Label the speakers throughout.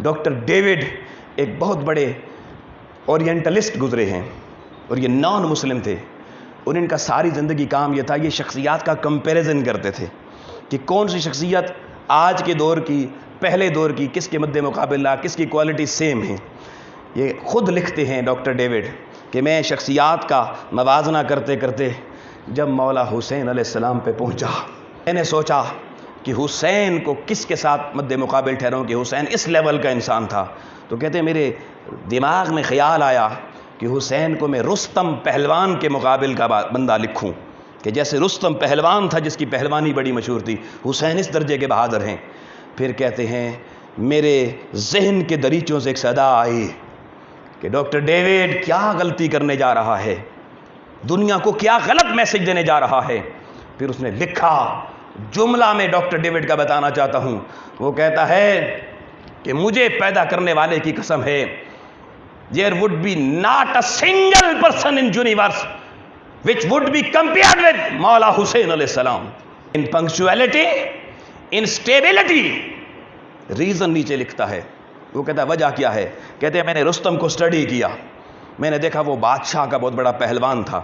Speaker 1: Doctor David ایک بہت بڑے اورینٹلسٹ گزرے ہیں اور یہ نان مسلم تھے، اور ان کا ساری زندگی کام یہ تھا، یہ شخصیات کا کمپیریزن کرتے تھے کہ کون سی شخصیت آج کے دور کی پہلے دور کی کس کے مد مقابلہ، کس کی کوالٹی سیم ہے۔ یہ خود لکھتے ہیں ڈاکٹر ڈیوڈ کہ میں شخصیات کا موازنہ کرتے کرتے جب مولا حسین علیہ السلام پہ پہنچا، میں نے سوچا کہ حسین کو کس کے ساتھ مد مقابل ٹھہراؤں کہ حسین اس لیول کا انسان تھا۔ تو کہتے ہیں میرے دماغ میں خیال آیا کہ حسین کو میں رستم پہلوان کے مقابل کا بندہ لکھوں، کہ جیسے رستم پہلوان تھا جس کی پہلوانی بڑی مشہور تھی، حسین اس درجے کے بہادر ہیں۔ پھر کہتے ہیں میرے ذہن کے دریچوں سے ایک صدا آئی کہ ڈاکٹر ڈیوڈ کیا غلطی کرنے جا رہا ہے، دنیا کو کیا غلط میسج دینے جا رہا ہے۔ پھر اس نے لکھا، جملہ میں ڈاکٹر ڈیوڈ کا بتانا چاہتا ہوں، وہ کہتا ہے کہ مجھے پیدا کرنے والے کی قسم ہے، there would be not a single person in universe which would be compared with مولا حسین علیہ السلام in punctuality, in stability۔ Reason نیچے لکھتا ہے، وہ کہتا ہے وجہ کیا ہے، کہتے ہیں میں نے رستم کو سٹڈی کیا، میں نے دیکھا وہ بادشاہ کا بہت بڑا پہلوان تھا،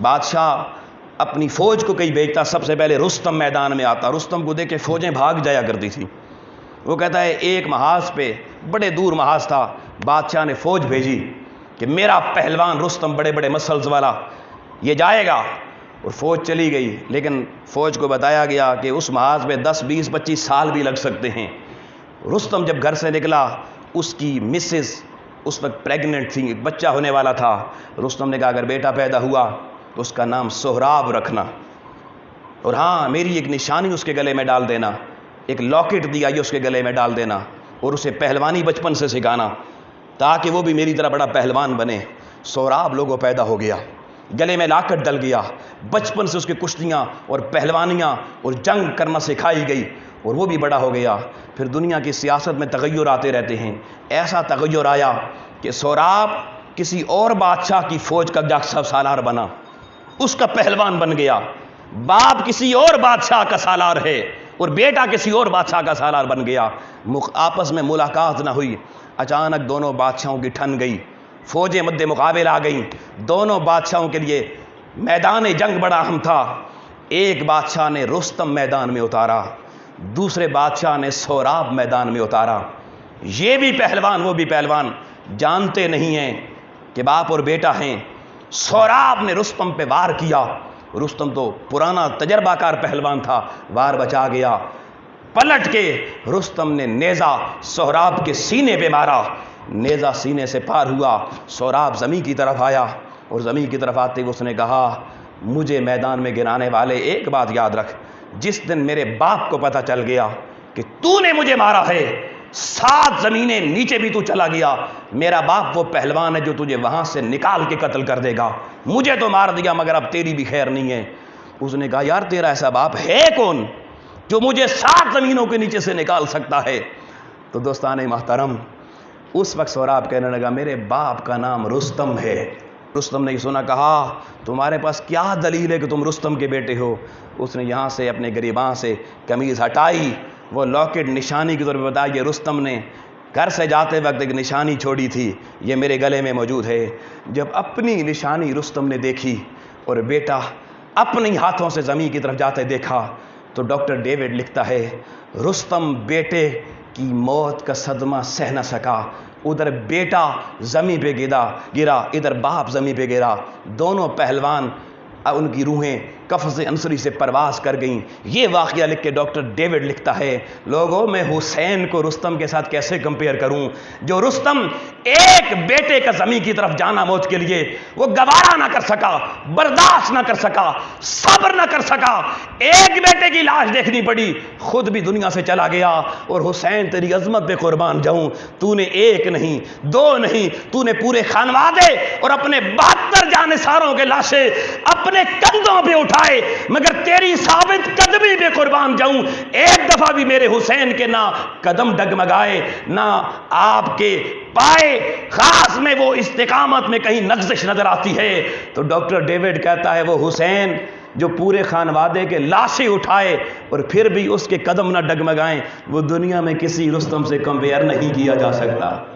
Speaker 1: بادشاہ اپنی فوج کو کہیں بھیجتا سب سے پہلے رستم میدان میں آتا، رستم کو دیکھ کے فوجیں بھاگ جایا کرتی تھی۔ وہ کہتا ہے ایک محاذ پہ، بڑے دور محاذ تھا، بادشاہ نے فوج بھیجی کہ میرا پہلوان رستم بڑے بڑے مسلز والا یہ جائے گا، اور فوج چلی گئی، لیکن فوج کو بتایا گیا کہ اس محاذ میں 10 20 25 سال بھی لگ سکتے ہیں۔ رستم جب گھر سے نکلا، اس کی مسز اس وقت پریگننٹ تھی، ایک بچہ ہونے والا تھا۔ رستم نے کہا اگر بیٹا پیدا ہوا تو اس کا نام سہراب رکھنا، اور ہاں میری ایک نشانی اس کے گلے میں ڈال دینا، ایک لاکٹ دیا یہ اس کے گلے میں ڈال دینا، اور اسے پہلوانی بچپن سے سکھانا تاکہ وہ بھی میری طرح بڑا پہلوان بنے۔ سہراب لوگوں پیدا ہو گیا، گلے میں لاکٹ ڈل گیا، بچپن سے اس کے کشتیاں اور پہلوانیاں اور جنگ کرنا سکھائی گئی، اور وہ بھی بڑا ہو گیا۔ پھر دنیا کی سیاست میں تغیر آتے رہتے ہیں، ایسا تغیر آیا کہ سہراب کسی اور بادشاہ کی فوج کا جاسوس سالار بنا، اس کا پہلوان بن گیا۔ باپ کسی اور بادشاہ کا سالار ہے اور بیٹا کسی اور بادشاہ کا سالار بن گیا، آپس میں ملاقات نہ ہوئی، اچانک دونوں بادشاہوں کی ٹھن گئی، فوجیں مد مقابل آ گئیں، دونوں بادشاہوں کے لیے میدان جنگ بڑا اہم تھا۔ ایک بادشاہ نے رستم میدان میں اتارا، دوسرے بادشاہ نے سہراب میدان میں اتارا۔ یہ بھی پہلوان وہ بھی پہلوان، جانتے نہیں ہیں کہ باپ اور بیٹا ہیں۔ سہراب نے رستم پہ وار کیا، رستم تو پرانا تجربہ کار پہلوان تھا، وار بچا گیا۔ پلٹ کے رستم نے نیزہ سہراب کے سینے پہ مارا، نیزہ سینے سے پار ہوا، سہراب زمین کی طرف آیا، اور زمین کی طرف آتے اس نے کہا مجھے میدان میں گرانے والے ایک بات یاد رکھ، جس دن میرے باپ کو پتہ چل گیا کہ تو نے مجھے مارا ہے، 7 زمینیں نیچے بھی تو چلا گیا، میرا باپ وہ پہلوان ہے جو تجھے وہاں سے نکال کے قتل کر دے گا، مجھے تو مار دیا مگر اب تیری بھی خیر نہیں ہے۔ اس نے کہا یار تیرا ایسا باپ ہے کون جو مجھے 7 زمینوں کے نیچے سے نکال سکتا ہے؟ تو دوستان محترم، اس وقت سہراب کہنے لگا میرے باپ کا نام رستم ہے۔ رستم نے یہ سنا، کہا تمہارے پاس کیا دلیل ہے کہ تم رستم کے بیٹے ہو؟ اس نے یہاں سے اپنے گریباں سے قمیض ہٹائی، وہ لاکٹ نشانی کے طور پہ بتایا یہ رستم نے گھر سے جاتے وقت ایک نشانی چھوڑی تھی، یہ میرے گلے میں موجود ہے۔ جب اپنی نشانی رستم نے دیکھی اور بیٹا اپنی ہاتھوں سے زمین کی طرف جاتے دیکھا، تو ڈاکٹر ڈیوڈ لکھتا ہے رستم بیٹے کی موت کا صدمہ سہ نہ سکا، ادھر بیٹا زمین پہ گرا، ادھر باپ زمین پہ گرا، دونوں پہلوان ان کی روحیں قفز انصری سے پرواز کر گئیں۔ یہ واقعہ لکھ کے ڈاکٹر ڈیوڈ لکھتا ہے لوگوں میں حسین کو رستم کے ساتھ کیسے کمپیئر کروں، جو رستم ایک بیٹے کا زمین کی طرف جانا موت کے لیے وہ گوارا نہ کر سکا، برداشت نہ کر سکا، صبر نہ کر سکا، ایک بیٹے کی لاش دیکھنی پڑی، خود بھی دنیا سے چلا گیا۔ اور حسین تیری عظمت پہ قربان جاؤں، تو نے ایک نہیں 2 نہیں، تو نے پورے خانوادے اور اپنے 72 جانثاروں کے لاشیں اپنے کندھوں پہ اٹھائے، مگر تیری ثابت قدمی پہ قربان جاؤں، ایک دفعہ بھی میرے حسین کے نہ قدم ڈگمگائے، نہ آپ کے پائے خاص میں وہ استقامت میں کہیں نغزش نظر آتی ہے۔ تو ڈاکٹر ڈیوڈ کہتا ہے وہ حسین جو پورے خانوادے کے لاشیں اٹھائے اور پھر بھی اس کے قدم نہ ڈگمگائیں، وہ دنیا میں کسی رستم سے کمپیئر نہیں کیا جا سکتا۔